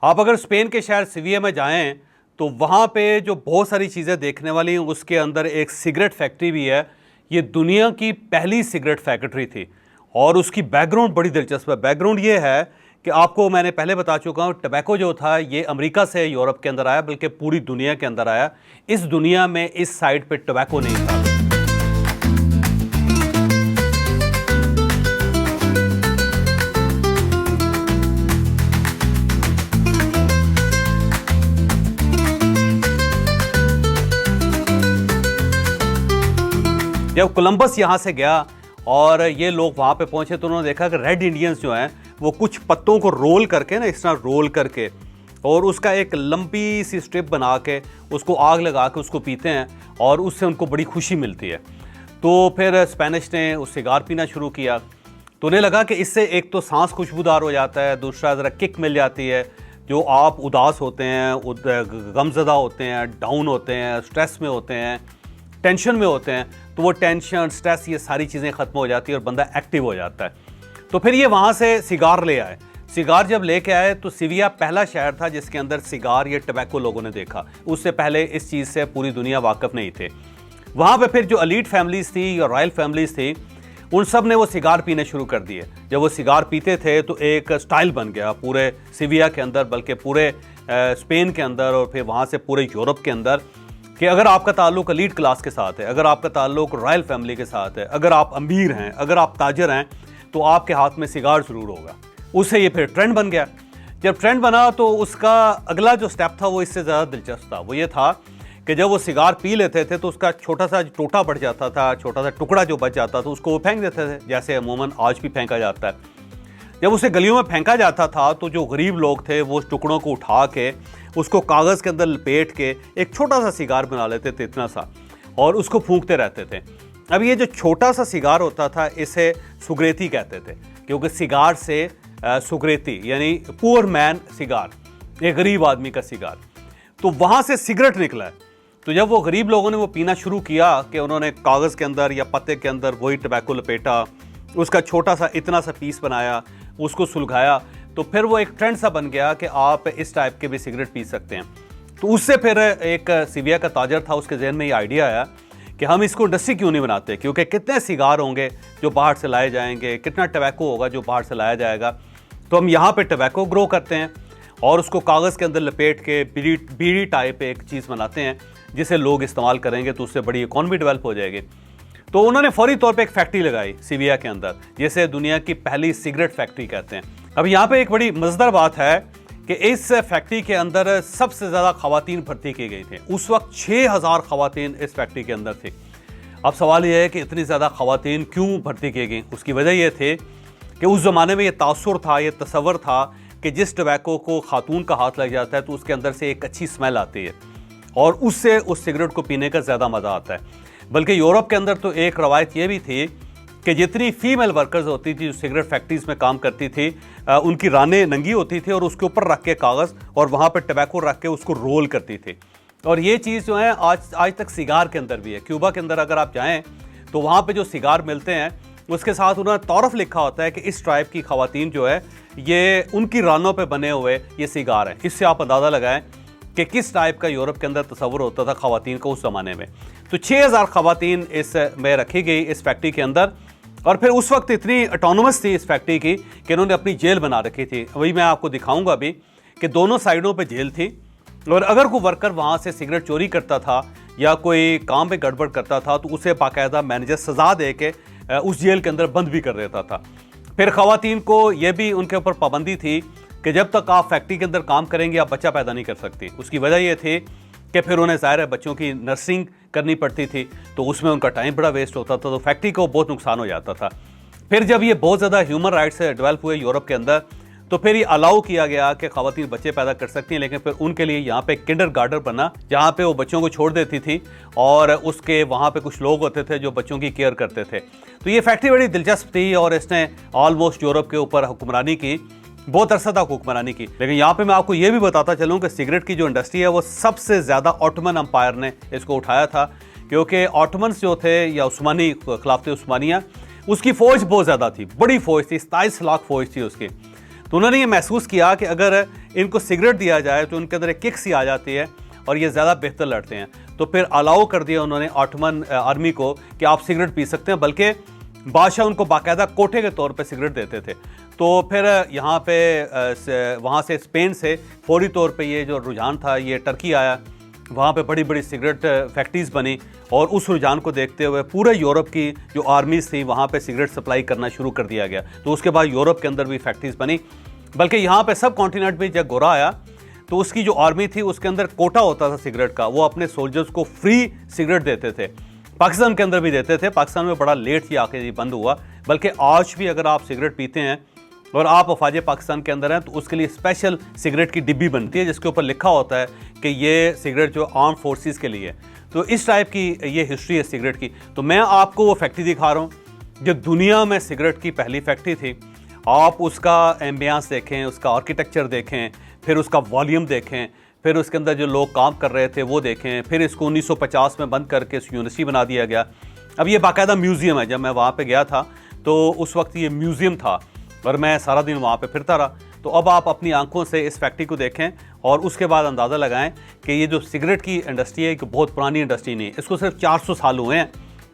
आप अगर स्पेन के शहर सिविया में जाएं तो वहाँ पे जो बहुत सारी चीज़ें देखने वाली हैं, उसके अंदर एक सिगरेट फैक्ट्री भी है। ये दुनिया की पहली सिगरेट फैक्ट्री थी और उसकी बैकग्राउंड बड़ी दिलचस्प है। बैकग्राउंड ये है कि आपको मैंने पहले बता चुका हूँ, टबैको जो था ये अमेरिका से यूरोप के अंदर आया, बल्कि पूरी दुनिया के अंदर आया। इस दुनिया में इस साइड पे टबैको नहीं था। जब कोलंबस यहाँ से गया और ये लोग वहाँ पे पहुँचे तो उन्होंने देखा कि रेड इंडियंस जो हैं वो कुछ पत्तों को रोल करके ना, इस तरह रोल करके, और उसका एक लंबी सी स्ट्रिप बना के उसको आग लगा के उसको पीते हैं और उससे उनको बड़ी खुशी मिलती है। तो फिर स्पेनिश ने उस सिगार पीना शुरू किया तो उन्हें लगा कि इससे एक तो सांस खुशबूदार हो जाता है, दूसरा ज़रा किक मिल जाती है। जो आप उदास होते हैं, गमज़दा होते हैं, डाउन होते हैं, स्ट्रेस में होते हैं, टेंशन में होते हैं, तो वो टेंशन, स्ट्रेस, ये सारी चीज़ें ख़त्म हो जाती है और बंदा एक्टिव हो जाता है। तो फिर ये वहाँ से सिगार ले आए। सिगार जब लेके आए तो सिविया पहला शहर था जिसके अंदर सिगार या टबैको लोगों ने देखा। उससे पहले इस चीज़ से पूरी दुनिया वाकिफ़ नहीं थे। वहाँ पे फिर जो एलीट फैमिलीज़ थी या रॉयल फैमिलीज़ थी, उन सब ने वो सिगार पीने शुरू कर दिए। जब वो सिगार पीते थे तो एक स्टाइल बन गया पूरे सिविया के अंदर, बल्कि पूरे स्पेन के अंदर और फिर वहाँ से पूरे यूरोप के अंदर, कि अगर आपका ताल्लुक एलीट क्लास के साथ है, अगर आपका ताल्लुक रॉयल फैमिली के साथ है, अगर आप अमीर हैं, अगर आप ताजर हैं, तो आपके हाथ में सिगार ज़रूर होगा। उससे ये फिर ट्रेंड बन गया। जब ट्रेंड बना तो उसका अगला जो स्टेप था वो इससे ज़्यादा दिलचस्प था। वो ये था कि जब वो सिगार पी लेते थे तो उसका छोटा सा टोटा बढ़ जाता था, छोटा सा टुकड़ा जो बच जाता था उसको वो फेंक देते थे, जैसे अमूमन आज भी फेंका जाता है। जब उसे गलियों में फेंका जाता था तो जो गरीब लोग थे वो उस टुकड़ों को उठा के उसको कागज़ के अंदर लपेट के एक छोटा सा सिगार बना लेते थे, इतना सा, और उसको फूंकते रहते थे। अब ये जो छोटा सा सिगार होता था इसे सुगरेती कहते थे, क्योंकि सिगार से सुगरेती यानी पुअर मैन सिगार, एक गरीब आदमी का सिगार। तो वहाँ से सिगरेट निकला है। तो जब वो गरीब लोगों ने वो पीना शुरू किया कि उन्होंने कागज़ के अंदर या पत्ते के अंदर वही टबैको लपेटा, उसका छोटा सा इतना सा पीस बनाया, उसको सुलगाया, तो फिर वो एक ट्रेंड सा बन गया कि आप इस टाइप के भी सिगरेट पी सकते हैं। तो उससे फिर एक सिविया का ताजर था, उसके जहन में ये आइडिया आया कि हम इसको इंडस्ट्री क्यों नहीं बनाते, क्योंकि कितने सिगार होंगे जो बाहर से लाए जाएंगे, कितना टबैको होगा जो बाहर से लाया जाएगा। तो हम यहाँ पे टबैको ग्रो करते हैं और उसको कागज़ के अंदर लपेट के बीड़ी टाइप एक चीज़ बनाते हैं जिसे लोग इस्तेमाल करेंगे, तो उससे बड़ी इकॉनमी डेवलप हो जाएगी। तो उन्होंने फौरी तौर पे एक फैक्ट्री लगाई सिविया के अंदर, जिसे दुनिया की पहली सिगरेट फैक्ट्री कहते हैं। अब यहाँ पे एक बड़ी मज़ेदार बात है कि इस फैक्ट्री के अंदर सबसे ज़्यादा ख़वातीन भर्ती की गई थी। उस वक्त 6000 ख़वातीन इस फैक्ट्री के अंदर थी। अब सवाल यह है कि इतनी ज़्यादा ख़वातीन क्यों भर्ती की गई। उसकी वजह यह थी कि उस ज़माने में ये तासुर था, ये तसव्वुर था कि जिस टबैको को खातून का हाथ लग जाता है तो उसके अंदर से एक अच्छी स्मेल आती है और उससे उस सिगरेट को पीने का ज़्यादा मज़ा आता है। बल्कि यूरोप के अंदर तो एक रवायत ये भी थी कि जितनी फीमेल वर्कर्स होती थी जो सिगरेट फैक्ट्रीज़ में काम करती थी, उनकी रानें नंगी होती थी और उसके ऊपर रख के कागज़ और वहाँ पर टबैको रख के उसको रोल करती थी। और ये चीज़ जो है आज तक सिगार के अंदर भी है। क्यूबा के अंदर अगर आप जाएँ तो वहाँ पर जो सिगार मिलते हैं उसके साथ उन्होंने तौरफ लिखा होता है कि इस ट्राइब की ख़वातीन जो है ये उनकी रानों पर बने हुए ये सिगार हैं। इससे आप अंदाज़ा लगाएँ कि किस टाइप का यूरोप के अंदर तस्वुर होता था ख़वातीन का उस ज़माने में। तो 6000 ख़वातीन इस में रखी गई इस फैक्ट्री के अंदर। और फिर उस वक्त इतनी ऑटोनोमस थी इस फैक्ट्री की कि इन्होंने अपनी जेल बना रखी थी। वही मैं आपको दिखाऊंगा अभी कि दोनों साइडों पे जेल थी और अगर कोई वर्कर वहाँ से सिगरेट चोरी करता था या कोई काम में गड़बड़ करता था तो उसे बाकायदा मैनेजर सज़ा दे के उस जेल के अंदर बंद भी कर देता था। फिर ख़वातीन को यह भी उनके ऊपर पाबंदी थी कि जब तक आप फैक्ट्री के अंदर काम करेंगे आप बच्चा पैदा नहीं कर सकती। उसकी वजह यह थी कि फिर उन्हें ज़ाहिर है बच्चों की नर्सिंग करनी पड़ती थी, तो उसमें उनका टाइम बड़ा वेस्ट होता था, तो फैक्ट्री को बहुत नुकसान हो जाता था। फिर जब ये बहुत ज़्यादा ह्यूमन राइट्स डेवलप हुए यूरोप के अंदर तो फिर ये अलाउ किया गया कि ख़वातीन बच्चे पैदा कर सकती हैं, लेकिन फिर उनके लिए यहाँ पे किंडरगार्टन बना जहाँ पे वो बच्चों को छोड़ देती थी और उसके वहाँ पे कुछ लोग होते थे जो बच्चों की केयर करते थे। तो ये फैक्ट्री बड़ी दिलचस्प थी और इसने ऑलमोस्ट यूरोप के ऊपर हुक्मरानी की, बहुत अरसा तक हुक्मरानी की। लेकिन यहाँ पे मैं आपको ये भी बताता चलूँ कि सिगरेट की जो इंडस्ट्री है वो सबसे ज़्यादा ऑटोमन अम्पायर ने इसको उठाया था, क्योंकि ऑटोमन्स जो थे या उस्मानी खिलाफत उस्मानिया, उसकी फ़ौज बहुत ज़्यादा थी, बड़ी फ़ौज थी, 27 लाख फ़ौज थी उसकी। तो उन्होंने ये महसूस किया कि अगर इनको सिगरेट दिया जाए तो उनके अंदर एक किक सी आ जाती है और ये ज़्यादा बेहतर लड़ते हैं। तो फिर अलाउ कर दिया उन्होंने ऑटोमन आर्मी को कि आप सिगरेट पी सकते हैं, बल्कि बादशाह उनको बाकायदा कोठे के तौर पे सिगरेट देते थे। तो फिर यहाँ पे वहाँ से स्पेन से फौरी तौर पे ये जो रुझान था ये टर्की आया, वहाँ पे बड़ी बड़ी सिगरेट फैक्ट्रीज़ बनी और उस रुझान को देखते हुए पूरे यूरोप की जो आर्मीज़ थी वहाँ पे सिगरेट सप्लाई करना शुरू कर दिया गया। तो उसके बाद यूरोप के अंदर भी फैक्ट्रीज़ बनी, बल्कि यहाँ पे सब कॉन्टिनेंट में जब गोरा आया तो उसकी जो आर्मी थी उसके अंदर कोटा होता था सिगरेट का, वो अपने सोल्जर्स को फ्री सिगरेट देते थे। पाकिस्तान के अंदर भी देते थे, पाकिस्तान में बड़ा लेट ही आके ये बंद हुआ, बल्कि आज भी अगर आप सिगरेट पीते हैं और आप अफवाज पाकिस्तान के अंदर हैं तो उसके लिए स्पेशल सिगरेट की डिब्बी बनती है जिसके ऊपर लिखा होता है कि ये सिगरेट जो आर्म फोर्सेस के लिए है। तो इस टाइप की ये हिस्ट्री है सिगरेट की। तो मैं आपको वो फैक्ट्री दिखा रहा हूँ जो दुनिया में सिगरेट की पहली फैक्ट्री थी। आप उसका एम्बियंस देखें, उसका आर्किटेक्चर देखें, फिर उसका वॉल्यूम देखें, फिर उसके अंदर जो लोग काम कर रहे थे वो देखें, फिर इसको 1950 में बंद करके इस यूनिवर्सिटी बना दिया गया। अब ये बाकायदा म्यूज़ियम है। जब मैं वहाँ पे गया था तो उस वक्त ये म्यूज़ियम था और मैं सारा दिन वहाँ पे फिरता रहा। तो अब आप अपनी आंखों से इस फैक्ट्री को देखें और उसके बाद अंदाज़ा लगाएं कि ये जो सिगरेट की इंडस्ट्री है, एक बहुत पुरानी इंडस्ट्री नहीं है, इसको सिर्फ 400 साल हुए हैं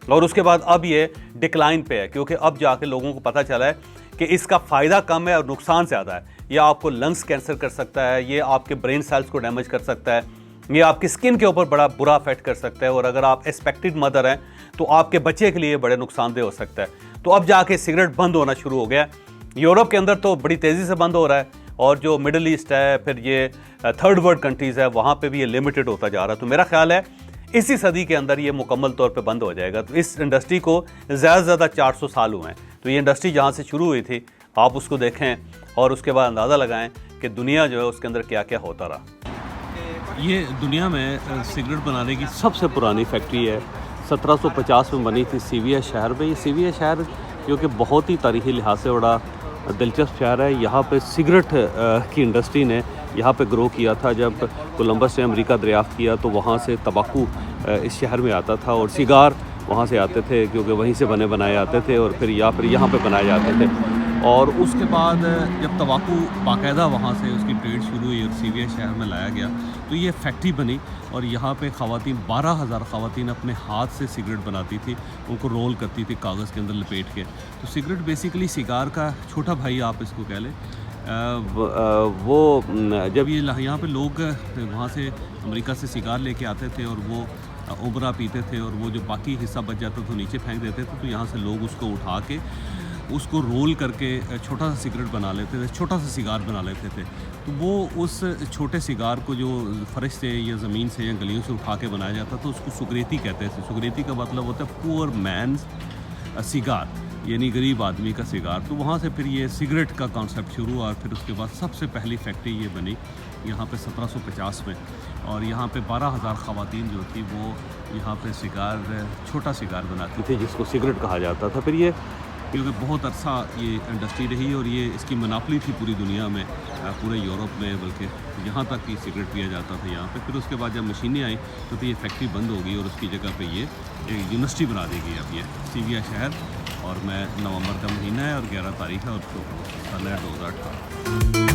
और उसके बाद अब ये डिक्लाइन पे है, क्योंकि अब जाके लोगों को पता चला है कि इसका फ़ायदा कम है और नुकसान ज़्यादा है। ये आपको लंग्स कैंसर कर सकता है, ये आपके ब्रेन सेल्स को डैमेज कर सकता है, ये आपकी स्किन के ऊपर बड़ा बुरा इफेक्ट कर सकता है और अगर आप एक्सपेक्टेड मदर हैं तो आपके बच्चे के लिए बड़े नुकसानदेह हो सकता है। तो अब जाके सिगरेट बंद होना शुरू हो गया। यूरोप के अंदर तो बड़ी तेज़ी से बंद हो रहा है और जो मिडल ईस्ट है, फिर ये थर्ड वर्ल्ड कंट्रीज़ है, वहाँ पे भी ये लिमिटेड होता जा रहा है। तो मेरा ख्याल है इसी सदी के अंदर ये मुकम्मल तौर पे बंद हो जाएगा। तो इस इंडस्ट्री को ज़्यादा से ज़्यादा 400 साल हुए हैं। तो ये इंडस्ट्री जहाँ से शुरू हुई थी आप उसको देखें और उसके बाद अंदाज़ा लगाएं कि दुनिया जो है उसके अंदर क्या क्या होता रहा। ये दुनिया में सिगरेट बनाने की सबसे पुरानी फैक्ट्री है, 1750 में बनी थी सीविया शहर में। ये सीविया शहर जो कि बहुत ही तारीख़ी लिहाज से बड़ा दिलचस्प शहर है। यहाँ पे सिगरेट की इंडस्ट्री ने यहाँ पे ग्रो किया था। जब कोलंबस ने अमेरिका दरियाफ़्त किया तो वहाँ से तंबाकू इस शहर में आता था और सिगार वहाँ से आते थे, क्योंकि वहीं से बनाए आते थे और फिर यहाँ पे बनाए जाते थे। और उसके बाद जब तंबाकू बाकायदा वहाँ से उसकी ट्रेड शुरू हुई और सीविया शहर में लाया गया तो ये फैक्ट्री बनी और यहाँ पे ख़वातीन 12,000 ख़वातीन अपने हाथ से सिगरेट बनाती थी, उनको रोल करती थी कागज़ के अंदर लपेट के। तो सिगरेट बेसिकली सिगार का छोटा भाई आप इसको कह लें। वो जब ये यहाँ पे लोग वहाँ से अमेरिका से सिगार लेके आते थे और वो उबरा पीते थे और वो जो बाकी हिस्सा बच जाता था तो नीचे फेंक देते थे, तो यहाँ से लोग उसको उठा के उसको रोल करके छोटा सा सिगरेट बना लेते थे, छोटा सा सिगार बना लेते थे। तो वो उस छोटे सिगार को जो फर्श से या ज़मीन से या गलियों से उठा के बनाया जाता तो उसको सुगरेती कहते थे। सुगरेती का मतलब होता है पुअर मैन्स सिगार, यानी गरीब आदमी का सिगार। तो वहाँ से फिर ये सिगरेट का कॉन्सेप्ट शुरू हुआ। फिर उसके बाद सबसे पहली फैक्ट्री ये बनी यहाँ पे 1750 में और यहाँ पे 12,000 ख़वातीन जो थी वो यहाँ पे सिगार, छोटा सिगार बनाती थी जिसको सिगरेट कहा जाता था। फिर ये क्योंकि बहुत अरसा ये इंडस्ट्री रही और ये इसकी मनापली थी पूरी दुनिया में, पूरे यूरोप में, बल्कि यहाँ तक कि सिगरेट पिया जाता था यहाँ पे। फिर उसके बाद जब मशीनें आई तो ये फैक्ट्री बंद हो गई और उसकी जगह पे ये एक यूनिवर्सिटी बना दी गई अब ये सीविया शहर। और मैं नवंबर का महीना है और 11 तारीख है और तो साल है 2018।